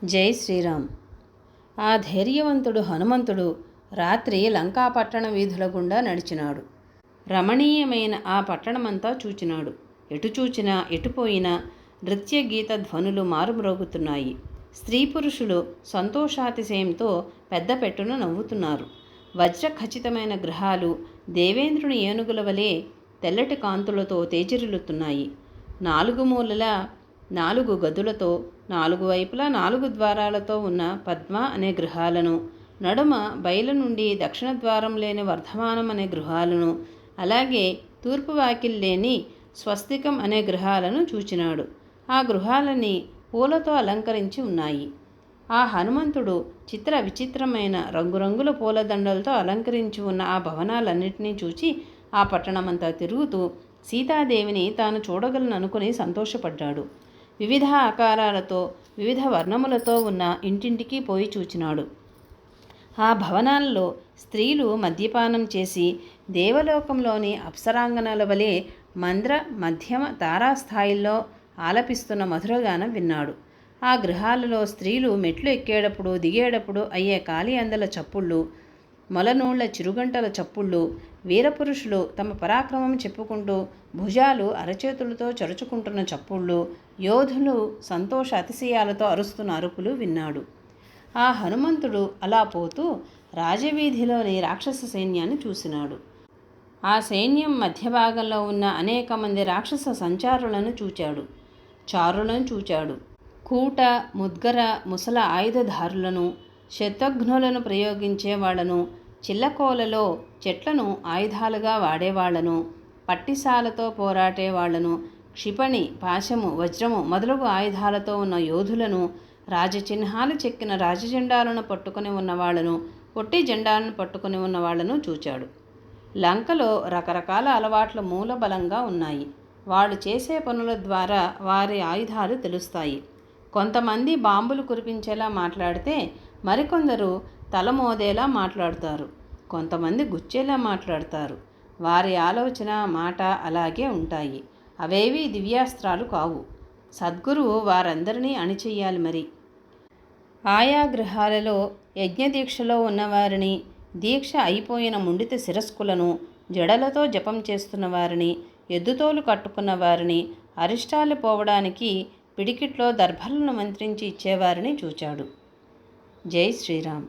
జై శ్రీరామ్. ఆ ధైర్యవంతుడు హనుమంతుడు రాత్రి లంకాపట్టణ వీధుల గుండా నడిచినాడు. రమణీయమైన ఆ పట్టణమంతా చూచినాడు. ఎటు చూచినా ఎటుపోయినా నృత్య గీత ధ్వనులు మారుమ్రోగుతున్నాయి. స్త్రీ పురుషులు సంతోషాతిశయంతో పెద్ద పెట్టున నవ్వుతున్నారు. వజ్ర ఖచ్చితమైన గృహాలు దేవేంద్రుని ఏనుగుల వలె తెల్లటి కాంతులతో తేజరిల్లుతున్నాయి. నాలుగు మూలల 4 గదులతో, 4 వైపులా 4 ద్వారాలతో ఉన్న పద్మ అనే గృహాలను, నడుమ బయలు నుండి దక్షిణ ద్వారం లేని వర్ధమానం అనే గృహాలను, అలాగే తూర్పు వాకిల్ లేని స్వస్తికం అనే గృహాలను చూచినాడు. ఆ గృహాలన్నీ పూలతో అలంకరించి ఉన్నాయి. ఆ హనుమంతుడు చిత్ర విచిత్రమైన రంగురంగుల పూలదండలతో అలంకరించి ఉన్న ఆ భవనాలన్నింటినీ చూచి ఆ పట్టణమంతా తిరుగుతూ సీతాదేవిని తాను చూడగలననుకుని సంతోషపడ్డాడు. వివిధ ఆకారాలతో, వివిధ వర్ణములతో ఉన్న ఇంటింటికి పోయి చూచినాడు. ఆ భవనాల్లో స్త్రీలు మద్యపానం చేసి దేవలోకంలోని అప్సరాంగనల వలె మంద్ర మధ్యమ తారాస్థాయిల్లో ఆలపిస్తున్న మధురగానం విన్నాడు. ఆ గృహాలలో స్త్రీలు మెట్లు ఎక్కేటప్పుడు దిగేటప్పుడు అయ్యే కాలి అందల చప్పుళ్ళు, మొలనూళ్ల చిరుగంటల చప్పుళ్ళు, వీరపురుషులు తమ పరాక్రమం చెప్పుకుంటూ భుజాలు అరచేతులతో చరుచుకుంటున్న చప్పుళ్ళు, యోధులు సంతోష అతిశయాలతో అరుస్తున్న అరుపులు విన్నాడు. ఆ హనుమంతుడు అలా పోతూ రాజవీధిలోని రాక్షస సైన్యాన్ని చూసినాడు. ఆ సైన్యం మధ్యభాగంలో ఉన్న అనేక మంది రాక్షస సంచారులను చూచాడు. కూట, ముద్గర, ముసల ఆయుధధారులను, శతఘ్నులను ప్రయోగించే వాళ్లను, చిల్లకోలలో చెట్లను ఆయుధాలుగా వాడేవాళ్లను, పట్టిసాలతో పోరాటే వాళ్లను, క్షిపణి, పాశము, వజ్రము మొదలగు ఆయుధాలతో ఉన్న యోధులను, రాజచిహ్నాలు చెక్కిన రాజజెండాలను పట్టుకుని ఉన్నవాళ్లను, పొట్టి జెండాలను పట్టుకుని ఉన్నవాళ్లను చూచాడు. లంకలో రకరకాల అలవాట్ల మూలబలంగా ఉన్నాయి. వాళ్ళు చేసే పనుల ద్వారా వారి ఆయుధాలు తెలుస్తాయి. కొంతమంది బాంబులు కురిపించేలా మాట్లాడితే మరికొందరు తలమోదేలా మాట్లాడుతారు. కొంతమంది గుచ్చేలా మాట్లాడతారు. వారి ఆలోచన, మాట అలాగే ఉంటాయి. అవేవి దివ్యాస్త్రాలు కావు. సద్గురువు వారందరినీ అణిచెయ్యాలి. మరి ఆయా గృహాలలో యజ్ఞదీక్షలో ఉన్నవారిని, దీక్ష అయిపోయిన ముండిత శిరస్కులను, జడలతో జపం చేస్తున్న వారిని, ఎద్దుతోలు కట్టుకున్న వారిని, అరిష్టాలు పోవడానికి పిడికిట్లో దర్భలను మంత్రించి ఇచ్చేవారిని చూచాడు. జై శ్రీరామ్.